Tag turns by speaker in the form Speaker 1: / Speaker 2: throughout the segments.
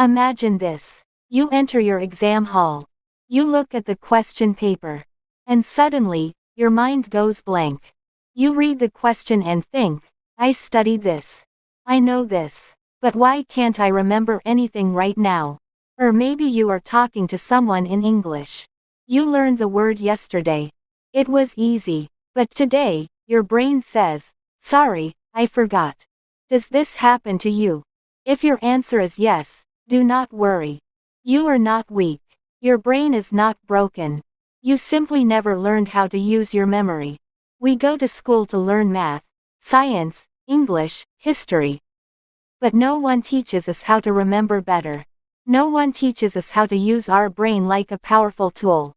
Speaker 1: Imagine this. You enter your exam hall. You look at the question paper. And suddenly, your mind goes blank. You read the question and think, I studied this. I know this. But why can't I remember anything right now? Or maybe you are talking to someone in English. You learned the word yesterday. It was easy. But today, your brain says, sorry, I forgot. Does this happen to you? If your answer is yes, do not worry. You are not weak. Your brain is not broken. You simply never learned how to use your memory. We go to school to learn math, science, English, history. But no one teaches us how to remember better. No one teaches us how to use our brain like a powerful tool.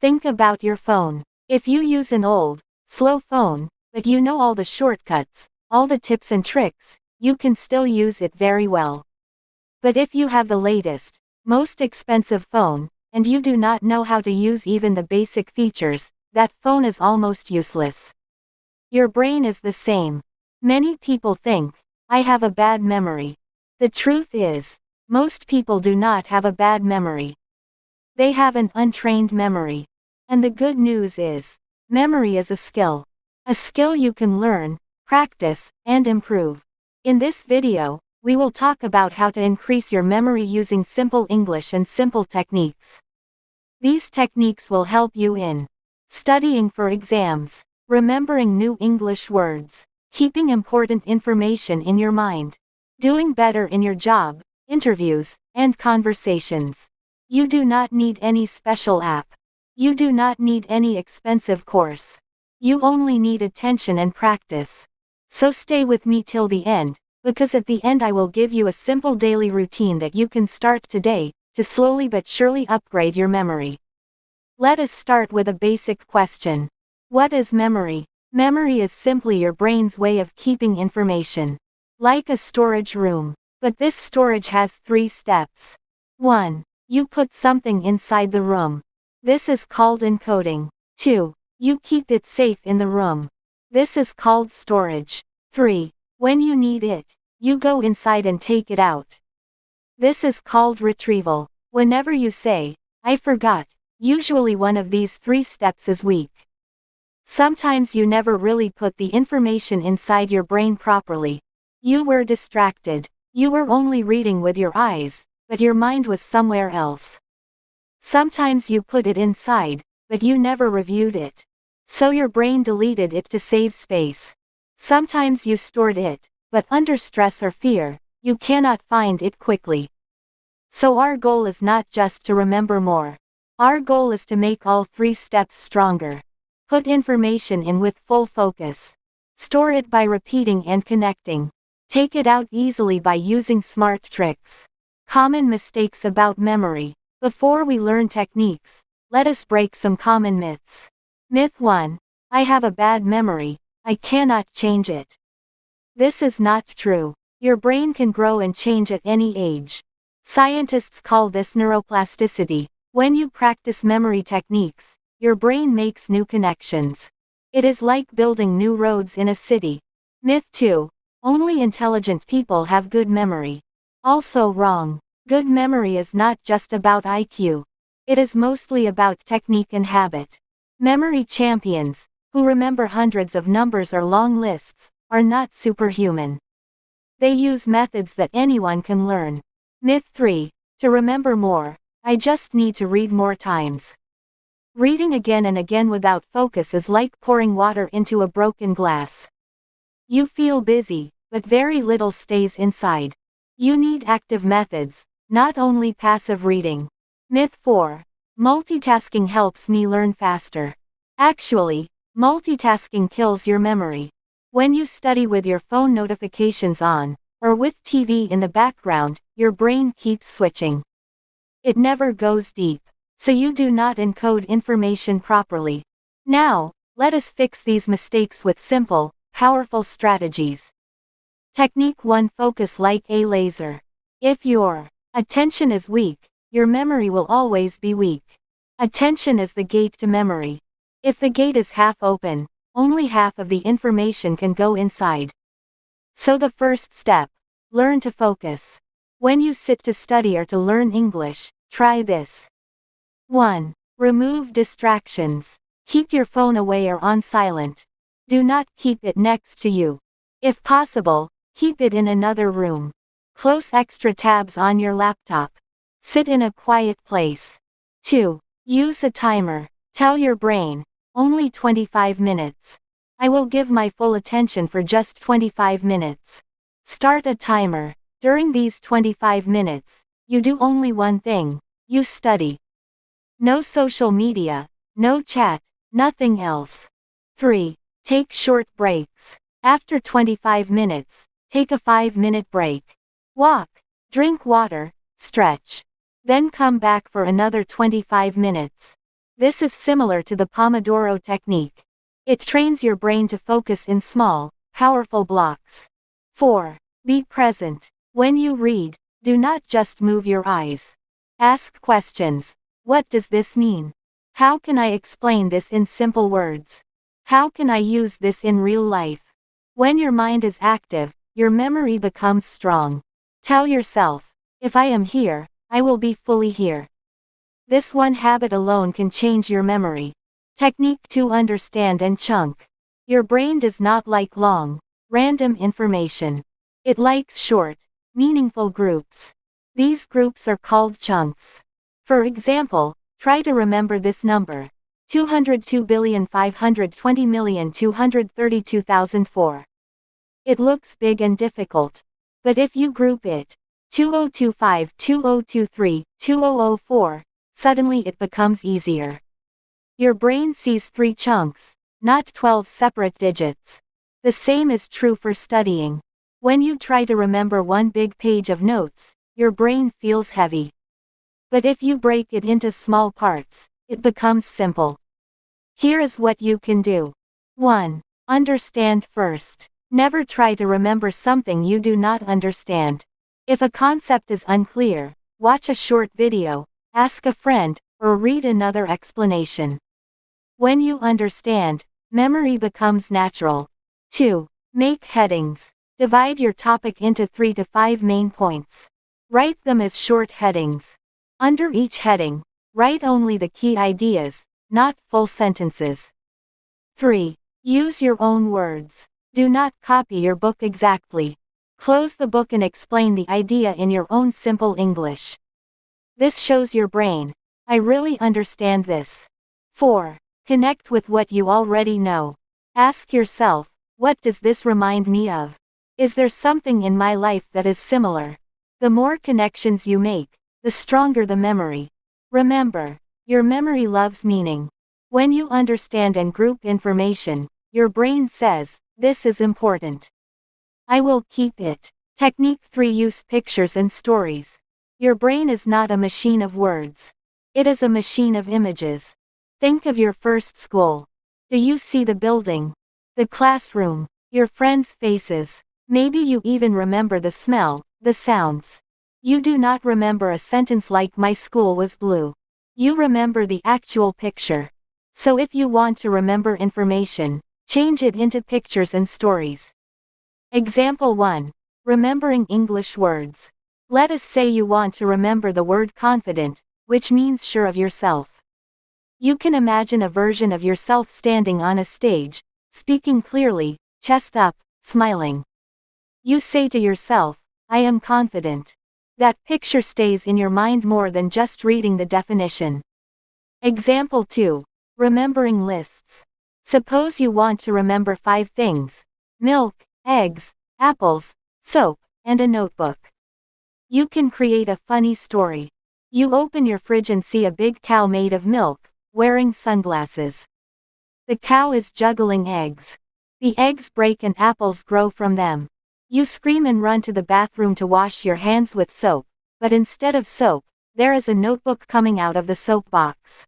Speaker 1: Think about your phone. If you use an old, slow phone, but you know all the shortcuts, all the tips and tricks, you can still use it very well. But if you have the latest, most expensive phone, and you do not know how to use even the basic features, that phone is almost useless. Your brain is the same. Many people think, I have a bad memory. The truth is, most people do not have a bad memory. They have an untrained memory. And the good news is, memory is a skill. A skill you can learn, practice, and improve. In this video, we will talk about how to increase your memory using simple English and simple techniques. These techniques will help you in studying for exams, remembering new English words, keeping important information in your mind, doing better in your job, interviews, and conversations. You do not need any special app. You do not need any expensive course. You only need attention and practice. So stay with me till the end, because at the end I will give you a simple daily routine that you can start today, to slowly but surely upgrade your memory. Let us start with a basic question. What is memory? Memory is simply your brain's way of keeping information. Like a storage room. But this storage has 3 steps. 1. You put something inside the room. This is called encoding. 2. You keep it safe in the room. This is called storage. 3. When you need it, you go inside and take it out. This is called retrieval. Whenever you say, I forgot, usually one of these 3 steps is weak. Sometimes you never really put the information inside your brain properly. You were distracted. You were only reading with your eyes, but your mind was somewhere else. Sometimes you put it inside, but you never reviewed it. So your brain deleted it to save space. Sometimes you stored it, but under stress or fear, you cannot find it quickly. So our goal is not just to remember more. Our goal is to make all 3 steps stronger. Put information in with full focus. Store it by repeating and connecting. Take it out easily by using smart tricks. Common mistakes about memory. Before we learn techniques, let us break some common myths. Myth 1. I have a bad memory. I cannot change it. This is not true. Your brain can grow and change at any age. Scientists call this neuroplasticity. When you practice memory techniques, your brain makes new connections. It is like building new roads in a city. Myth 2. Only intelligent people have good memory. Also wrong. Good memory is not just about IQ. It is mostly about technique and habit. Memory champions, who remember hundreds of numbers or long lists, are not superhuman. They use methods that anyone can learn. Myth 3. To remember more, I just need to read more times. Reading again and again without focus is like pouring water into a broken glass. You feel busy, but very little stays inside. You need active methods, not only passive reading. Myth 4. Multitasking helps me learn faster. Actually, multitasking kills your memory. When you study with your phone notifications on, or with TV in the background, your brain keeps switching. It never goes deep, so you do not encode information properly. Now, let us fix these mistakes with simple, powerful strategies. Technique 1. Focus like a laser. If your attention is weak, your memory will always be weak. Attention is the gate to memory. If the gate is half open, only half of the information can go inside. So the first step, learn to focus. When you sit to study or to learn English, try this. 1. Remove distractions. Keep your phone away or on silent. Do not keep it next to you. If possible, keep it in another room. Close extra tabs on your laptop. Sit in a quiet place. 2. Use a timer. Tell your brain, only 25 minutes. I will give my full attention for just 25 minutes. Start a timer. During these 25 minutes, you do only one thing, you study. No social media, no chat, nothing else. 3. Take short breaks. After 25 minutes, take a 5-minute break. Walk, drink water, stretch. Then come back for another 25 minutes. This is similar to the Pomodoro technique. It trains your brain to focus in small, powerful blocks. 4. Be present. When you read, do not just move your eyes. Ask questions. What does this mean? How can I explain this in simple words? How can I use this in real life? When your mind is active, your memory becomes strong. Tell yourself, if I am here, I will be fully here. This one habit alone can change your memory. Technique 2. Understand and chunk. Your brain does not like long, random information. It likes short, meaningful groups. These groups are called chunks. For example, try to remember this number. 202,520,232,004. It looks big and difficult. But if you group it, 2025, 2023, 2004, suddenly it becomes easier. Your brain sees 3 chunks, not 12 separate digits. The same is true for studying. When you try to remember one big page of notes, your brain feels heavy. But if you break it into small parts, it becomes simple. Here is what you can do. 1. Understand first. Never try to remember something you do not understand. If a concept is unclear, watch a short video, ask a friend, or read another explanation. When you understand, memory becomes natural. 2. Make headings. Divide your topic into 3 to 5 main points. Write them as short headings. Under each heading, write only the key ideas, not full sentences. 3. Use your own words. Do not copy your book exactly. Close the book and explain the idea in your own simple English. This shows your brain, I really understand this. 4. Connect with what you already know. Ask yourself, what does this remind me of? Is there something in my life that is similar? The more connections you make, the stronger the memory. Remember, your memory loves meaning. When you understand and group information, your brain says, this is important. I will keep it. Technique 3. Use pictures and stories. Your brain is not a machine of words. It is a machine of images. Think of your first school. Do you see the building? The classroom? Your friends' faces? Maybe you even remember the smell, the sounds. You do not remember a sentence like my school was blue. You remember the actual picture. So if you want to remember information, change it into pictures and stories. Example 1. Remembering English words. Let us say you want to remember the word confident, which means sure of yourself. You can imagine a version of yourself standing on a stage, speaking clearly, chest up, smiling. You say to yourself, I am confident. That picture stays in your mind more than just reading the definition. Example 2. Remembering lists. Suppose you want to remember 5 things: milk, eggs, apples, soap, and a notebook. You can create a funny story. You open your fridge and see a big cow made of milk, wearing sunglasses. The cow is juggling eggs. The eggs break and apples grow from them. You scream and run to the bathroom to wash your hands with soap, but instead of soap, there is a notebook coming out of the soap box.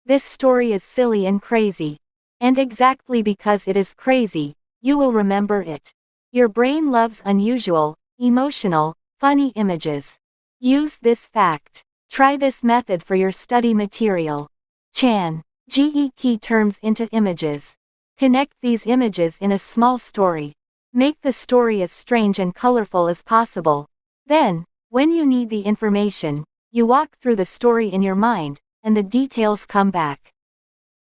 Speaker 1: This story is silly and crazy. And exactly because it is crazy, you will remember it. Your brain loves unusual, emotional, funny images. Use this fact. Try this method for your study material. Ge key terms into images. Connect these images in a small story. Make the story as strange and colorful as possible. Then, When you need the information, you walk through the story in your mind, and the details come back.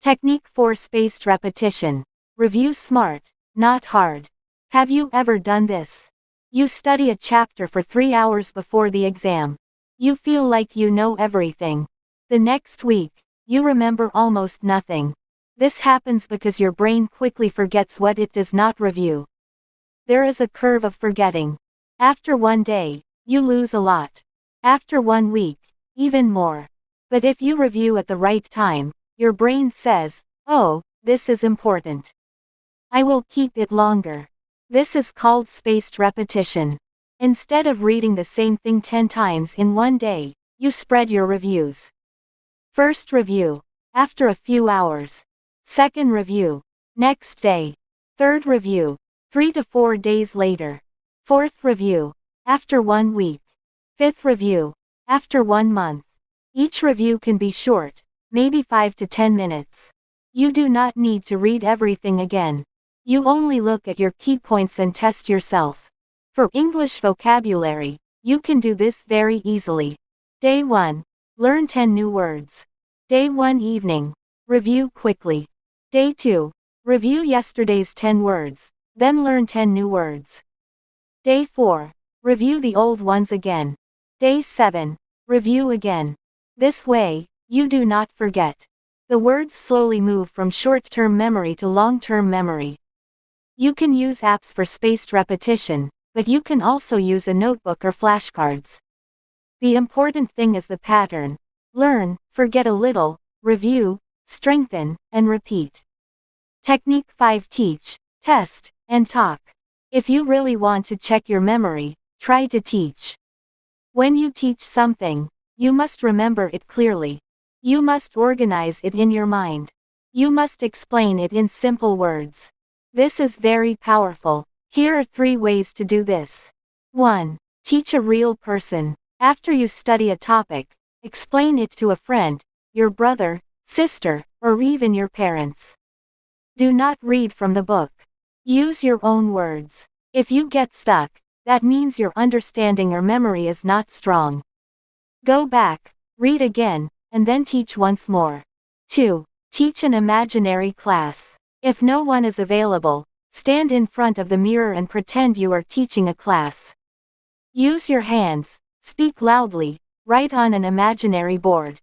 Speaker 1: Technique 4: Spaced repetition. Review smart, not hard. Have you ever done this? You study a chapter for 3 hours before the exam. You feel like you know everything. The next week, you remember almost nothing. This happens because your brain quickly forgets what it does not review. There is a curve of forgetting. After one day, you lose a lot. After 1 week, even more. But if you review at the right time, your brain says, "Oh, this is important. I will keep it longer." This is called spaced repetition. Instead of reading the same thing 10 times in one day, you spread your reviews. First review, after a few hours. Second review, next day. Third review, 3 to 4 days later. Fourth review, after 1 week. Fifth review, after 1 month. Each review can be short, maybe 5 to 10 minutes. You do not need to read everything again. You only look at your key points and test yourself. For English vocabulary, you can do this very easily. Day 1. Learn 10 new words. Day 1 evening. Review quickly. Day 2. Review yesterday's 10 words, then learn 10 new words. Day 4. Review the old ones again. Day 7. Review again. This way, you do not forget. The words slowly move from short-term memory to long-term memory. You can use apps for spaced repetition, but you can also use a notebook or flashcards. The important thing is the pattern. Learn, forget a little, review, strengthen, and repeat. Technique 5: Teach, test, and talk. If you really want to check your memory, try to teach. When you teach something, you must remember it clearly. You must organize it in your mind. You must explain it in simple words. This is very powerful. Here are 3 ways to do this. 1. Teach a real person. After you study a topic, explain it to a friend, your brother, sister, or even your parents. Do not read from the book. Use your own words. If you get stuck, that means your understanding or memory is not strong. Go back, read again, and then teach once more. 2. Teach an imaginary class. If no one is available, stand in front of the mirror and pretend you are teaching a class. Use your hands, speak loudly, write on an imaginary board.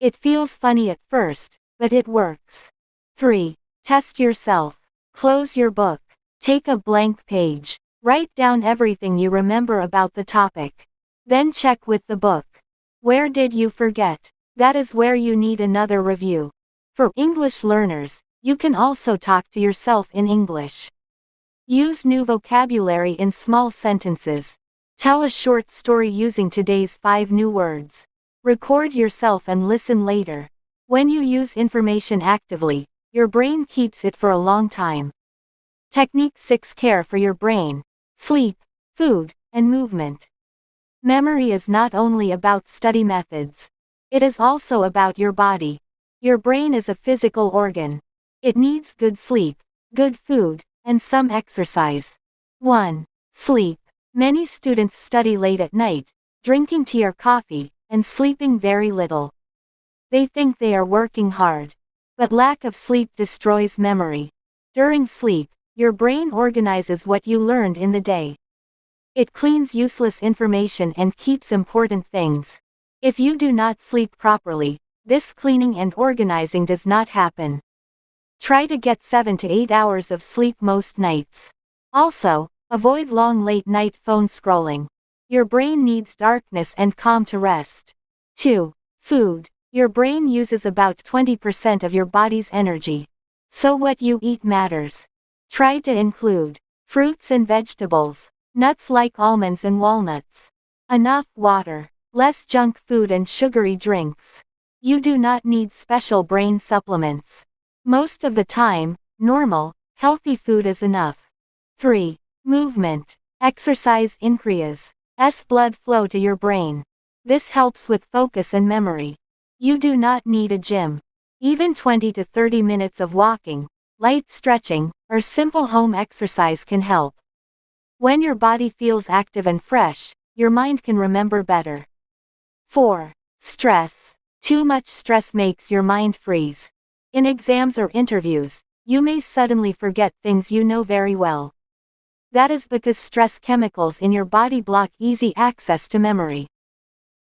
Speaker 1: It feels funny at first, but it works. 3. Test yourself. Close your book. Take a blank page. Write down everything you remember about the topic. Then check with the book. Where did you forget? That is where you need another review. For English learners, you can also talk to yourself in English. Use new vocabulary in small sentences. Tell a short story using today's 5 new words. Record yourself and listen later. When you use information actively, your brain keeps it for a long time. Technique 6: Care for your brain. Sleep, food, and movement. Memory is not only about study methods. It is also about your body. Your brain is a physical organ. It needs good sleep, good food, and some exercise. 1. Sleep. Many students study late at night, drinking tea or coffee, and sleeping very little. They think they are working hard. But lack of sleep destroys memory. During sleep, your brain organizes what you learned in the day. It cleans useless information and keeps important things. If you do not sleep properly, this cleaning and organizing does not happen. Try to get 7 to 8 hours of sleep most nights. Also, avoid long late-night phone scrolling. Your brain needs darkness and calm to rest. 2. Food. Your brain uses about 20% of your body's energy. So what you eat matters. Try to include fruits and vegetables, nuts like almonds and walnuts. Enough water, less junk food and sugary drinks. You do not need special brain supplements. Most of the time, normal, healthy food is enough. 3. Movement. Exercise increases blood flow to your brain. This helps with focus and memory. You do not need a gym. Even 20 to 30 minutes of walking, light stretching, or simple home exercise can help. When your body feels active and fresh, your mind can remember better. 4. Stress. Too much stress makes your mind freeze. In exams or interviews, you may suddenly forget things you know very well. That is because stress chemicals in your body block easy access to memory.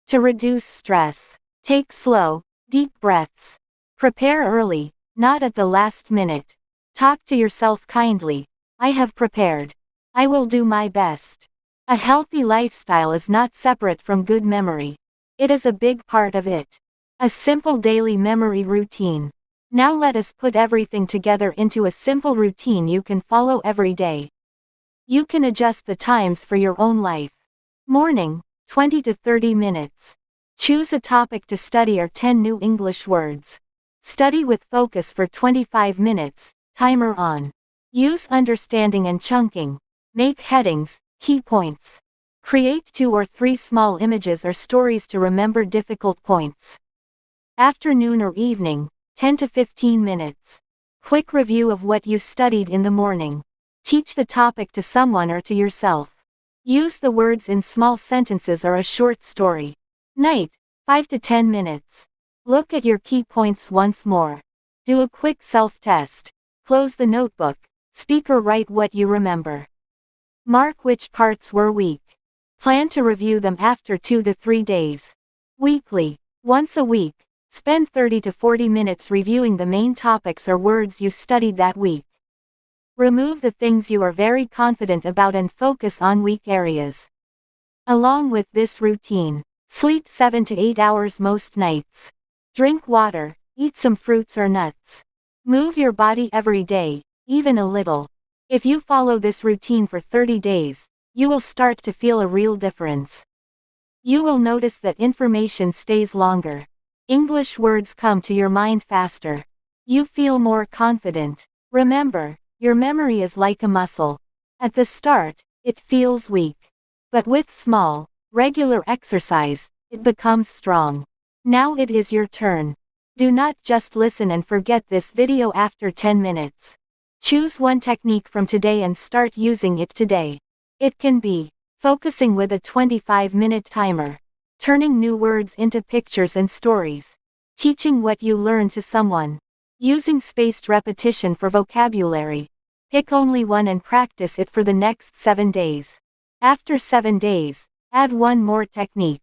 Speaker 1: To reduce stress, take slow, deep breaths. Prepare early, not at the last minute. Talk to yourself kindly. I have prepared. I will do my best. A healthy lifestyle is not separate from good memory. It is a big part of it. A simple daily memory routine. Now let us put everything together into a simple routine you can follow every day. You can adjust the times for your own life. Morning, 20 to 30 minutes. Choose a topic to study or 10 new English words. Study with focus for 25 minutes, timer on. Use understanding and chunking. Make headings, key points. Create 2 or 3 small images or stories to remember difficult points. Afternoon or evening, 10 to 15 minutes. Quick review of what you studied in the morning. Teach the topic to someone or to yourself. Use the words in small sentences or a short story. Night, 5 to 10 minutes. Look at your key points once more. Do a quick self-test. Close the notebook. Speak or write what you remember. Mark which parts were weak. Plan to review them after 2 to 3 days. Weekly, once a week, spend 30 to 40 minutes reviewing the main topics or words you studied that week. Remove the things you are very confident about and focus on weak areas. Along with this routine, sleep 7 to 8 hours most nights. Drink water, eat some fruits or nuts. Move your body every day, even a little. If you follow this routine for 30 days, you will start to feel a real difference. You will notice that information stays longer. English words come to your mind faster. You feel more confident. Remember, your memory is like a muscle. At the start, it feels weak. But with small, regular exercise, it becomes strong. Now it is your turn. Do not just listen and forget this video after 10 minutes. Choose one technique from today and start using it today. It can be focusing with a 25-minute timer, turning new words into pictures and stories, teaching what you learn to someone, using spaced repetition for vocabulary. Pick only one and practice it for the next 7 days. After 7 days, add one more technique.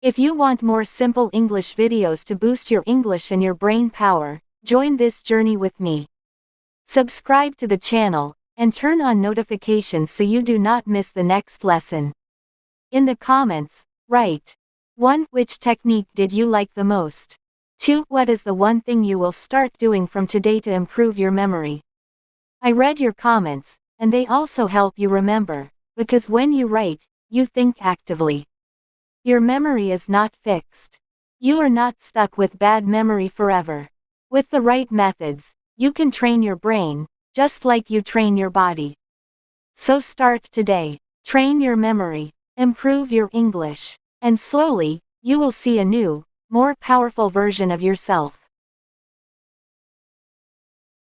Speaker 1: If you want more simple English videos to boost your English and your brain power, join this journey with me. Subscribe to the channel, and turn on notifications so you do not miss the next lesson. In the comments, write 1. Which technique did you like the most? 2. What is the one thing you will start doing from today to improve your memory? I read your comments, and they also help you remember, because when you write, you think actively. Your memory is not fixed. You are not stuck with bad memory forever. With the right methods, you can train your brain, just like you train your body. So start today. Train your memory, improve your English, and slowly, you will see a new, more powerful version of yourself.